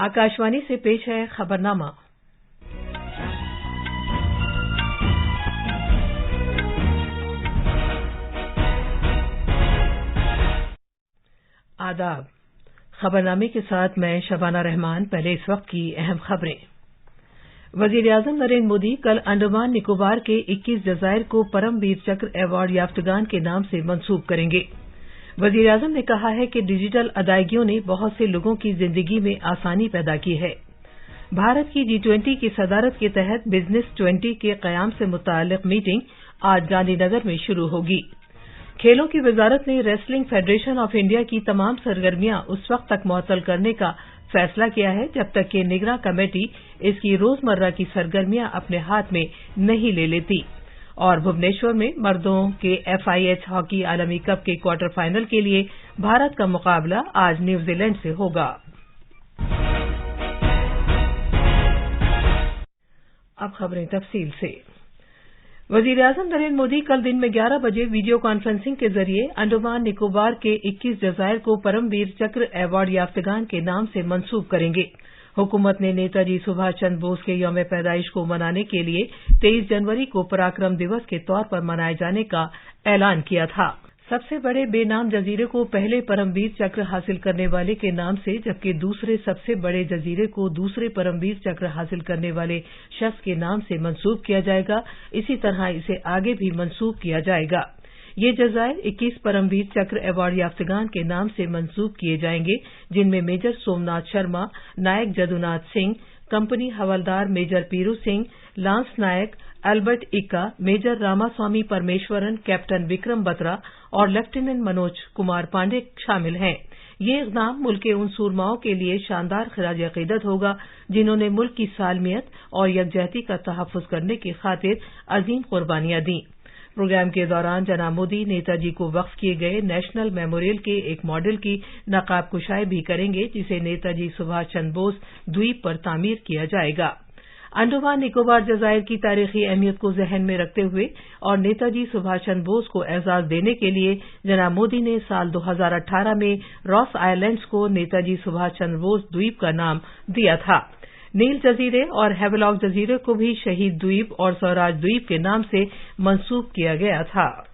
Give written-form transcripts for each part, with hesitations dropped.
आकाशवाणी से पेश है खबरनामा। आदाब। खबरनामे के साथ मैं शबाना रहमान। पहले इस वक्त की अहम खबरें। वजीर-ए-आजम नरेंद्र मोदी कल अंडमान निकोबार के 21 जजायर को परमवीर चक्र अवार्ड याफ्तगान के नाम से मंसूब करेंगे। वजीर-ए-आजम ने कहा है कि डिजिटल अदायगियों ने बहुत से लोगों की जिंदगी में आसानी पैदा की है। भारत की G20 की सदारत के तहत बिजनेस 20 के कयाम से मुताल्लिक मीटिंग आज गांधीनगर में शुरू होगी। खेलों की वजारत ने रेसलिंग फेडरेशन ऑफ इंडिया की तमाम सरगर्मियां उस वक्त तक मुअत्तल करने का फैसला किया है जब तक कि निगरां कमेटी इसकी रोजमर्रा की सरगर्मियां अपने हाथ में नहीं ले लेती। और भुवनेश्वर में मर्दों के FIH हॉकी आलमी कप के क्वार्टर फाइनल के लिए भारत का मुकाबला आज न्यूजीलैंड से होगा। अब खबरें तफसील से। वजीर-ए-आजम नरेंद्र मोदी कल दिन में 11 बजे वीडियो कॉन्फ्रेंसिंग के जरिए अंडमान निकोबार के 21 जजायर को परमवीर चक्र अवार्ड याफ्तगान के नाम से मंसूब करेंगे। हुकूमत ने नेताजी सुभाष चंद्र बोस के यौम पैदाइश को मनाने के लिए 23 जनवरी को पराक्रम दिवस के तौर पर मनाए जाने का ऐलान किया था। सबसे बड़े बेनाम जजीरे को पहले परमवीर चक्र हासिल करने वाले के नाम से, जबकि दूसरे सबसे बड़े जजीरे को दूसरे परमवीर चक्र हासिल करने वाले शख्स के नाम से मंसूब किया जाएगा। इसी तरह इसे आगे भी मंसूब किया जाएगा। ये जजायर 21 परमवीर चक्र अवार्ड याफ्तगान के नाम से मंसूब किए जाएंगे, जिनमें मेजर सोमनाथ शर्मा, नायक जदुनाथ सिंह, कंपनी हवलदार मेजर पीरू सिंह, लांस नायक अल्बर्ट इक्का, मेजर रामास्वामी परमेश्वरन, कैप्टन विक्रम बत्रा और लेफ्टिनेंट मनोज कुमार पांडे शामिल हैं। ये इक़दाम मुल्क के उन सूरमाओं के लिए शानदार खिराज अक़ीदत होगा जिन्होंने मुल्क की सालमियत और यकजहती का तहफ़्फ़ुज़ करने की खातिर अजीम कुर्बानियां दी। प्रोग्राम के दौरान जनाब मोदी नेताजी को वक्फ किए गए नेशनल मेमोरियल के एक मॉडल की नकाब कुशाई भी करेंगे, जिसे नेताजी सुभाष चंद्र बोस द्वीप पर तामीर किया जाएगा। अंडमान निकोबार जजायर की तारीखी अहमियत को जहन में रखते हुए और नेताजी सुभाष चंद्र बोस को एजाज देने के लिए जनाब मोदी ने साल 2018 में रॉस आइलैंड्स को नेताजी सुभाष चंद्र बोस द्वीप का नाम दिया था। नील जजीरे और हैवेलॉक जजीरे को भी शहीद द्वीप और स्वराज द्वीप के नाम से मंसूब किया गया था।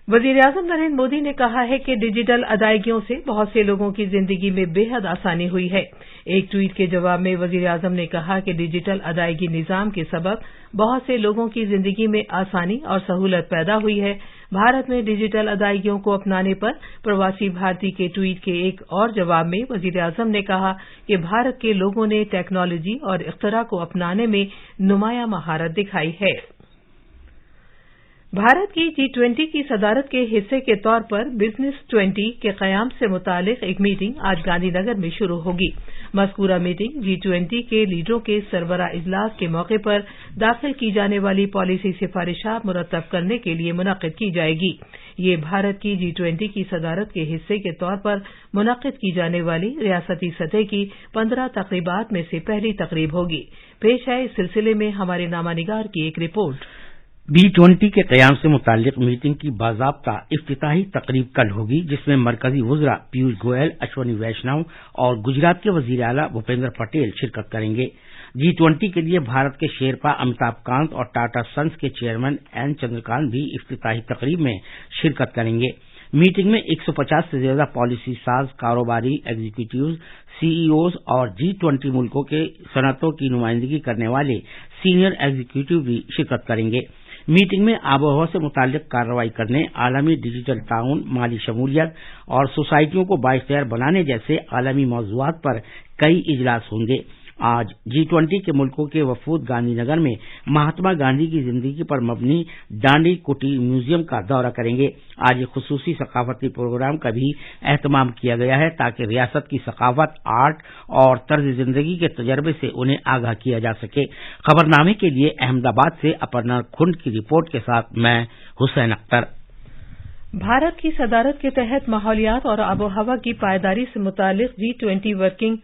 वजीर-ए-आजम नरेंद्र मोदी ने कहा है कि डिजिटल अदायगियों से बहुत से लोगों की जिंदगी में बेहद आसानी हुई है। एक ट्वीट के जवाब में वजीर-ए-आजम ने कहा कि डिजिटल अदायगी निजाम के सबब बहुत से लोगों की जिंदगी में आसानी और सहूलत पैदा हुई है। भारत में डिजिटल अदायगियों को अपनाने पर प्रवासी भारतीय के ट्वीट के एक और जवाब में वजीर-ए-आजम ने कहा कि भारत के लोगों ने टेक्नोलॉजी और इख्तरा को अपनाने में नुमायां महारत दिखाई है। भारत की G20 की सदारत के हिस्से के तौर पर बिजनेस 20 के कयाम से मुतालिक एक मीटिंग आज गांधीनगर में शुरू होगी। मज़कूरा मीटिंग G20 के लीडरों के सरबराह इजलास के मौके पर दाखिल की जाने वाली पॉलिसी सिफारिशात मुरतब करने के लिए मुनक़्क़िद की जाएगी। ये भारत की G20 की सदारत के हिस्से के तौर पर मुनक़्क़िद की जाने वाली रियासती सतह की 15 तक़रीबात में से पहली तक़रीब होगी। पेश है इस सिलसिले में हमारे नामानिगार की एक रिपोर्ट। G20 के कयाम से मुताल्लिक मीटिंग की बाज़ाब्ता इफ्तिताही तकरीब कल होगी, जिसमें मरकजी वज़रा पीयूष गोयल, अश्वनी वैष्णव और गुजरात के वज़ीर आला भूपेंद्र पटेल शिरकत करेंगे। G20 के लिए भारत के शेरपा अमिताभ कांत और टाटा सन्स के चेयरमैन एन चंद्रकांत भी इफ्तिताही तकरीब में शिरकत करेंगे। मीटिंग में 150 से ज्यादा पॉलिसी साज, कारोबारी एग्जीक्यूटिव, CEOs और G20 मुल्कों के सनतों की नुमाइंदगी करने वाले सीनियर एग्जीक्यूटिव भी शिरकत करेंगे। मीटिंग में आबोहवा से मुताल्लिक कार्रवाई करने, आलमी डिजिटल ताउन, माली शमूलियत और सोसाइटियों को बाइख्तियार बनाने जैसे आलमी मौज़ूआत पर कई इजलास होंगे। आज G20 के मुल्कों के वफूद गांधीनगर में महात्मा गांधी की जिंदगी पर मबनी डांडी कुटी म्यूजियम का दौरा करेंगे। आज एक खुसूसी सकाफती प्रोग्राम का भी एहतमाम किया गया है ताकि रियासत की सकाफत, आर्ट और तर्ज जिंदगी के तजर्बे से उन्हें आगाह किया जा सके। खबरनामे के लिए अहमदाबाद से अपर्णा खुंड की रिपोर्ट के साथ मैं हुसैन अख्तर। भारत की सदारत के तहत माहौलियात और आबोहवा की पायदारी से मुतालिक G20 वर्किंग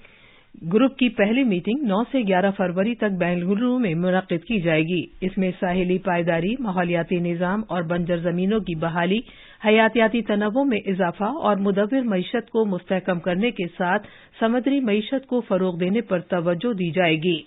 ग्रुप की पहली मीटिंग 9 से 11 फरवरी तक बेंगलुरु में मुनक्किद की जाएगी। इसमें साहिली पायदारी, माहौलियाती निजाम और बंजर जमीनों की बहाली, हयातियाती तनवुع में इजाफा और मुदव्विर मईशत को मुस्तहकम करने के साथ समुद्री मईशत को फरोग देने पर तवज्जो दी जाएगी।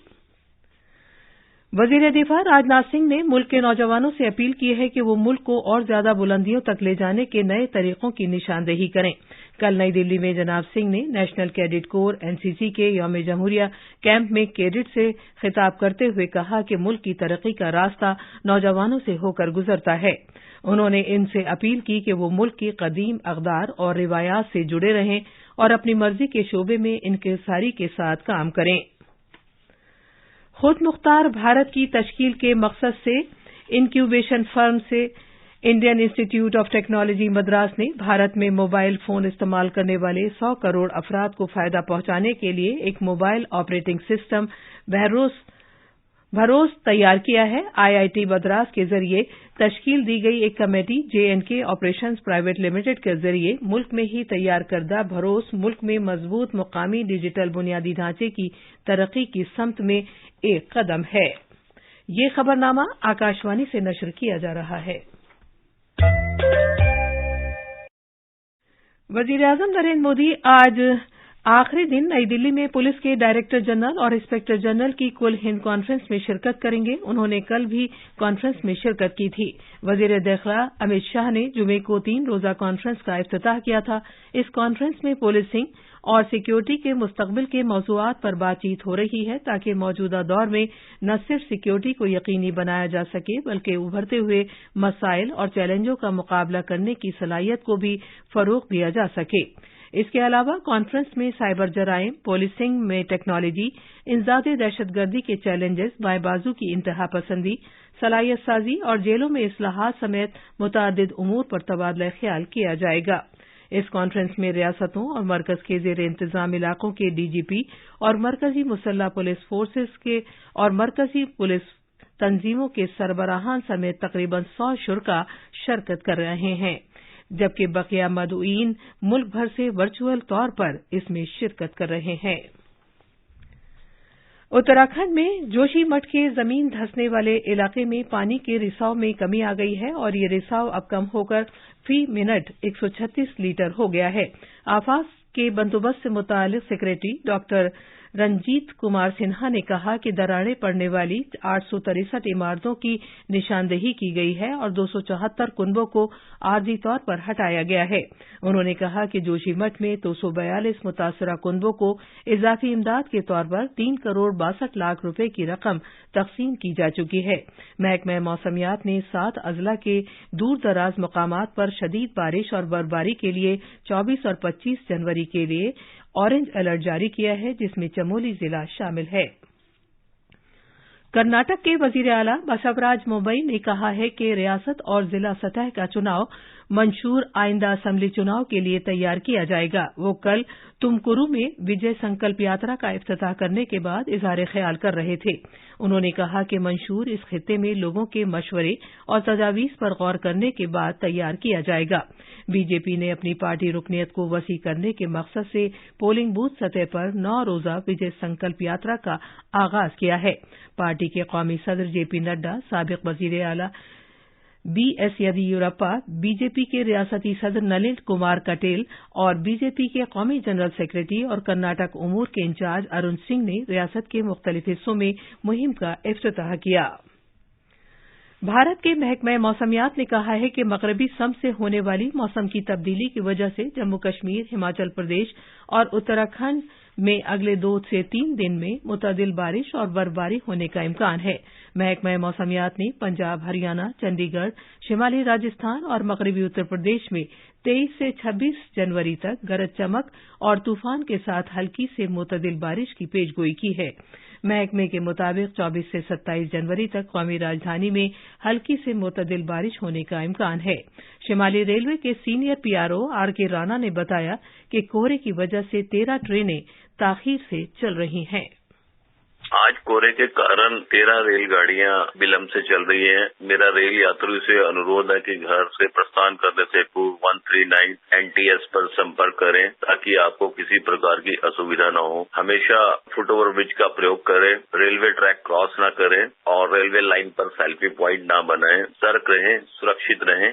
वजीर दिफा राजनाथ सिंह ने मुल्क के नौजवानों से अपील की है कि वो मुल्क को और ज्यादा बुलंदियों तक ले जाने के नए तरीकों की निशानदेही करें। कल नई दिल्ली में जनाब सिंह ने नेशनल कैडेट कोर एनसीसी के यौम जमहूरिया कैंप में कैडेट से खिताब करते हुए कहा कि मुल्क की तरक्की का रास्ता नौजवानों से होकर गुजरता है। उन्होंने इनसे अपील की कि वो मुल्क की कदीम अक़दार और रिवायात से जुड़े रहें और अपनी मर्जी के शोबे में इनकिसारी के साथ काम करें। खुद मुख्तार भारत की तश्कील के मकसद से इनक्यूबेशन फर्म से Indian institute of technology Madras ने भारत में मोबाइल फोन इस्तेमाल करने वाले 100 करोड़ अफराद को फायदा पहुंचाने के लिए एक मोबाइल ऑपरेटिंग सिस्टम भरोस तैयार किया है। आईआईटी मद्रास के जरिए तश्कील दी गई एक committee J&K operations private limited के जरिए मुल्क में ही तैयार करदा भरोस मुल्क में मजबूत मुकामी डिजिटल बुनियादी ढांचे की तरक्की की समत में एक कदम है। ये खबरनामा आकाशवाणी से नशर किया जा रहा है। वजीर-ए-आज़म नरेंद्र मोदी आज आखिरी दिन नई दिल्ली में पुलिस के डायरेक्टर जनरल और इंस्पेक्टर जनरल की कुल हिंद कॉन्फ्रेंस में शिरकत करेंगे। उन्होंने कल भी कॉन्फ्रेंस में शिरकत की थी। वजीर दाखिला अमित शाह ने जुमे को 3 रोजा कॉन्फ्रेंस का इफ्तिताह किया था। इस कॉन्फ्रेंस में पुलिसिंग और सिक्योरिटी के मुस्तकबिल के मौज़ूआत पर बातचीत हो रही है ताकि मौजूदा दौर में न सिर्फ सिक्योरिटी को यकीनी बनाया जा सके बल्कि उभरते हुए मसाइल और चैलेंजों का मुकाबला करने की सलाहियत को भी फरोग दिया जा सके। इसके अलावा कॉन्फ्रेंस में साइबर जराइम, पुलिसिंग में टेक्नोलॉजी, इंसदादे दहशतगर्दी के चैलेंजेस, बाएं बाजू की इंतहा पसंदी, सलाहियत साजी और जेलों में इस्लाहात समेत मुतअद्दिद उमूर पर तबादला ख्याल किया जाएगा। इस कॉन्फ्रेंस में रियासतों और मरकज के जेर इंतजाम इलाकों के डीजीपी और मरकजी मुसल्लह पुलिस फोर्सेस के और मरकजी पुलिस तंजीमों के सरबराहान समेत तकरीबन 100 शुरका शिरकत कर रहे हैं, जबकि बकिया मदऊईन मुल्क भर से वर्चुअल तौर पर इसमें शिरकत कर रहे हैं। उत्तराखंड में जोशीमठ के जमीन धंसने वाले इलाके में पानी के रिसाव में कमी आ गई है और ये रिसाव अब कम होकर फी मिनट 136 लीटर हो गया है। आफाक के बंदोबस्त से मुताल्लिक सेक्रेटरी डॉक्टर रंजीत कुमार सिन्हा ने कहा कि दरारें पड़ने वाली 863 इमारतों की निशानदेही की गई है और 274 कुनबों को आर्जी तौर पर हटाया गया है। उन्होंने कहा कि जोशीमठ में 242 मुतासरा कुनबों को इजाफी इमदाद के तौर पर 3 करोड़ 62 लाख रुपए की रकम तकसीम की जा चुकी है। महकमा मौसमियात ने 7 अजला के दूर दराज मकामात पर शदीद बारिश और बर्फबारी के लिए 24 और 25 जनवरी के लिए ऑरेंज अलर्ट जारी किया है, जिसमें चमोली जिला शामिल है। कर्नाटक के वजीर आला बसवराज मोमई ने कहा है कि रियासत और जिला सतह का चुनाव मंशूर आइंदा असेंबली चुनाव के लिए तैयार किया जाएगा। वो कल तुमकुरू में विजय संकल्प यात्रा का इफ्तिताह करने के बाद इजहार ख्याल कर रहे थे। उन्होंने कहा कि मंशूर इस खित्ते में लोगों के मशवरे और तजावीज पर गौर करने के बाद तैयार किया जाएगा। बीजेपी ने अपनी पार्टी रुकनियत को वसी करने के मकसद से पोलिंग बूथ सतह पर 9 रोजा विजय संकल्प यात्रा का आगाज किया है। पार्टी के कौमी सदर जेपी नड्डा, साबिक वजीर आला बीएस येदियुरप्पा, बीजेपी के रियासती सदर नलिन कुमार कटेल और बीजेपी के कौमी जनरल सेक्रेटरी और कर्नाटक उमूर के इंचार्ज अरुण सिंह ने रियासत के मुख्तलिफ हिस्सों में मुहिम का इफ्तिताह किया। भारत के महकमा मौसमियात ने कहा है कि मगरबी सम से होने वाली मौसम की तब्दीली की वजह से जम्मू कश्मीर, हिमाचल प्रदेश और उत्तराखंड में अगले 2 से 3 दिन में मुतअद्दिल बारिश और बर्फबारी होने का इम्कान है। महकमा मौसमियात ने पंजाब, हरियाणा, चंडीगढ़, शिमाली राजस्थान और मगरबी उत्तर प्रदेश में 23 से 26 जनवरी तक गरज चमक और तूफान के साथ हल्की से मुतअद्दिल बारिश की पेशगोई की है। महकमे के मुताबिक 24 से 27 जनवरी तक कौमी राजधानी में हल्की से मुतअद्दिल बारिश होने का इम्कान है। शिमाली रेलवे के सीनियर पीआरओ आरके राणा ने बताया कि कोहरे की वजह से 13 ट्रेनें ताखीर से चल रही हैं। आज कोहरे के कारण 13 रेलगाड़ियां विलंब से चल रही हैं। मेरा रेल यात्रियों से अनुरोध है कि घर से प्रस्थान करने से पूर्व 139 NTS पर संपर्क करें ताकि आपको किसी प्रकार की असुविधा न हो। हमेशा फुट ओवर ब्रिज का प्रयोग करें, रेलवे ट्रैक क्रॉस न करें और रेलवे लाइन पर सेल्फी प्वाइंट न बनाएं। सतर्क रहें, सुरक्षित रहें।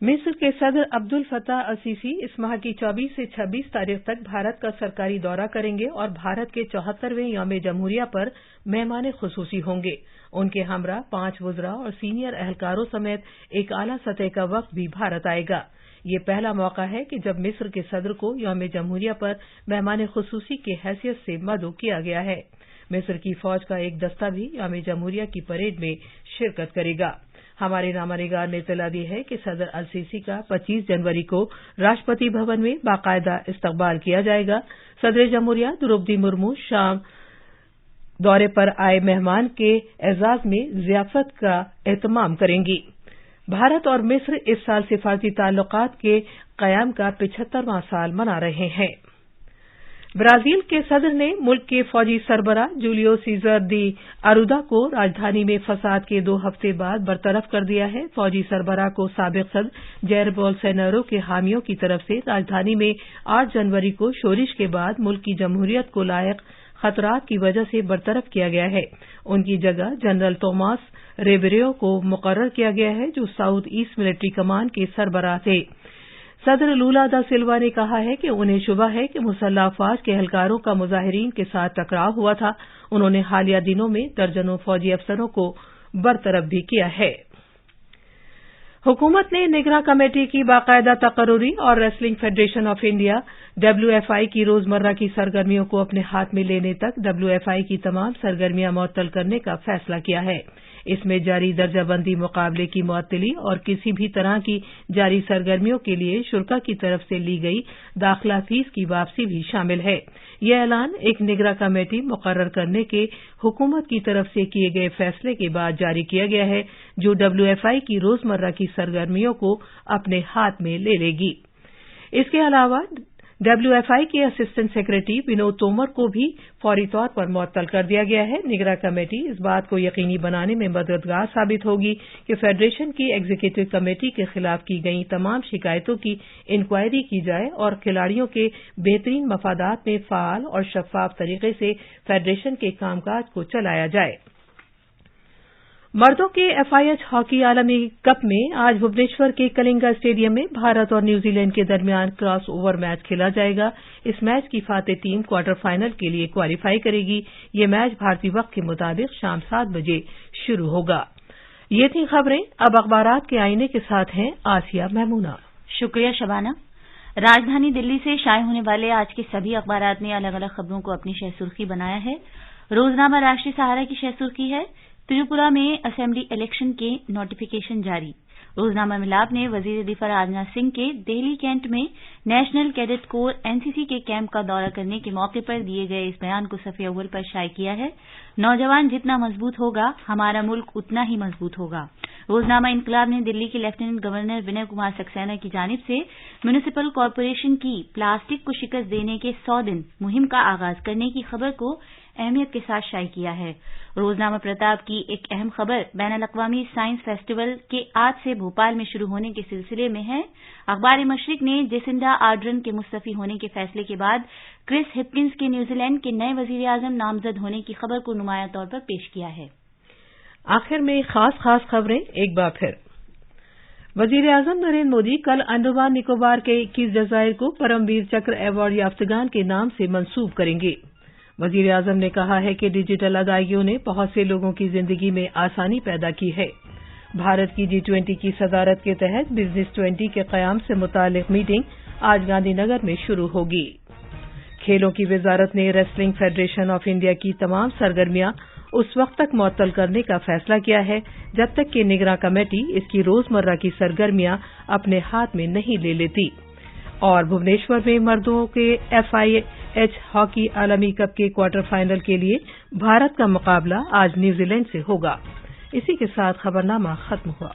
मिस्र के सदर अब्दुल फताह अल-सीसी इस माह की 24 से 26 तारीख तक भारत का सरकारी दौरा करेंगे और भारत के 74वें यौम जमहूरिया पर मेहमान खुसूसी होंगे। उनके हमरा 5 वुज़रा और सीनियर एहलकारों समेत एक आला सतह का वफ्द भी भारत आएगा। ये पहला मौका है कि जब मिस्र के सदर को यौम जमहूरिया पर मेहमान खुसूसी की हैसियत से मदऊ किया गया है। मिस्र की फौज का एक दस्ता भी यौम जमहूरिया की परेड में शिरकत करेगा। हमारे नामानिगार ने इत्तला दी है कि सदर अल-सीसी का 25 जनवरी को राष्ट्रपति भवन में बाकायदा इस्तकबाल किया जाएगा। सदर जमहूरिया द्रौपदी मुर्मू शाम दौरे पर आए मेहमान के एजाज में ज़ियाफत का एहतमाम करेंगी। भारत और मिस्र इस साल सिफारती ताल्लुकात के क़याम का 75वां साल मना रहे हैं। ब्राजील के सदर ने मुल्क के फौजी सरबराह जूलियो सीजर दी अरुदा को राजधानी में फसाद के 2 हफ्ते बाद बरतरफ कर दिया है। फौजी सरबराह को साबिक सदर जैर बोल्सोनारो के हामियों की तरफ से राजधानी में 8 जनवरी को शोरिश के बाद मुल्क की जमहूरियत को लायक खतरात की वजह से बरतरफ किया गया है। उनकी जगह जनरल तोमास रेबेरो को मुकर्रर किया गया है, जो साउथ ईस्ट मिलिट्री कमान के सरबराह थे। सदर लूला दा सिल्वा ने कहा है कि उन्हें शुबा है कि मुसल्लह अफवाज के एहलकारों का मुजाहिरीन के साथ टकराव हुआ था। उन्होंने हालिया दिनों में दर्जनों फौजी अफसरों को बरतरफ भी किया है। हुकूमत ने निगरां कमेटी की बाकायदा तकर्रुरी और wrestling federation of India WFI की रोजमर्रा की सरगर्मियों को अपने हाथ में लेने तक WFI की तमाम सरगर्मियां मुअत्तल करने का फैसला किया है। इसमें जारी दर्जाबंदी मुकाबले की मुअत्तली और किसी भी तरह की जारी सरगर्मियों के लिए शुल्का की तरफ से ली गई दाखिला फीस की वापसी भी शामिल है। यह ऐलान एक निगरां कमेटी मुकर्रर करने के हुकूमत की तरफ से किए गए फैसले के बाद जारी किया गया है, जो WFI की रोजमर्रा की सरगर्मियों को अपने हाथ में ले लेगी। इसके अलावा WFI के असिस्टेंट सेक्रेटरी विनोद तोमर को भी फौरी तौर पर मुअत्तल कर दिया गया है। निगरां कमेटी इस बात को यकीनी बनाने में मददगार साबित होगी कि फेडरेशन की एग्जीक्यूटिव कमेटी के खिलाफ की गई तमाम शिकायतों की इंक्वायरी की जाए और खिलाड़ियों के बेहतरीन मफादात में फाल और शफाफ तरीके से फेडरेशन के कामकाज को चलाया जाए। मर्दों के FIH हॉकी आलमी कप में आज भुवनेश्वर के कलिंगा स्टेडियम में भारत और न्यूजीलैंड के दरमियान क्रॉस ओवर मैच खेला जाएगा। इस मैच की फातेह टीम क्वार्टर फाइनल के लिए क्वालीफाई करेगी। ये मैच भारतीय वक्त के मुताबिक शाम 7 बजे शुरू होगा। ये थी खबरें। अब अखबारात के आईने के साथ हैं आसिया महमूना। शुक्रिया शबाना। राजधानी दिल्ली से शाये होने वाले आज के सभी अखबारात ने अलग अलग खबरों को अपनी शह सुर्खी बनाया है। रोजनामा राष्ट्रीय सहारा की शह सुर्खी है, त्रिपुरा में असेंबली इलेक्शन के नोटिफिकेशन जारी। रोजनामा मिलाप ने वजीर दिफा राजनाथ सिंह के दिल्ली कैंट में नेशनल कैडेट कोर NCC के कैंप का दौरा करने के मौके पर दिए गए इस बयान को सफ़े अव्वल पर शाये किया है। नौजवान जितना मजबूत होगा, हमारा मुल्क उतना ही मजबूत होगा। रोजनामा इनकलाब ने दिल्ली के लेफ्टिनेंट गवर्नर विनय कुमार सक्सेना की जानिब से म्यूनिसिपल कॉरपोरेशन की प्लास्टिक को शिकस्त देने के 100 दिन मुहिम का आगाज करने की खबर को अहमियत के साथ शाये किया है। रोजनामा प्रताप की एक अहम खबर बैनुल-अक़वामी साइंस फेस्टिवल के आज से भोपाल में शुरू होने के सिलसिले में है। अखबार मशरिक ने जेसिंडा आर्डर्न के मुस्तफी होने के फैसले के बाद क्रिस हिप्किंस के न्यूजीलैंड के नए वजीर आजम नामजद होने की खबर को नुमायां तौर पर पेश किया है। आखिर में खास खबरें एक बार फिर। वजीर आजम नरेंद्र मोदी कल अंडमान निकोबार के 21 जजायर को परमवीर चक्र अवार्ड याफ्तगान के नाम से मंसूब करेंगे। वजीर आजम ने कहा है कि डिजिटल अदायगियों ने बहुत से लोगों की जिंदगी में आसानी पैदा की है। भारत की G20 की सदारत के तहत बिजनेस 20 के क़याम से मुताल्लिक मीटिंग आज गांधीनगर में शुरू होगी। खेलों की वजारत ने रेसलिंग फेडरेशन ऑफ इंडिया की तमाम सरगर्मियां उस वक्त तक मुअत्तल करने का फैसला किया है जब तक कि निगरां कमेटी इसकी रोजमर्रा की सरगर्मियां अपने हाथ में नहीं ले लेती। और भुवनेश्वर में मर्दों के FIH हॉकी आलमी कप के क्वार्टर फाइनल के लिए भारत का मुकाबला आज न्यूजीलैंड से होगा। इसी के साथ खबरनामा खत्म हुआ।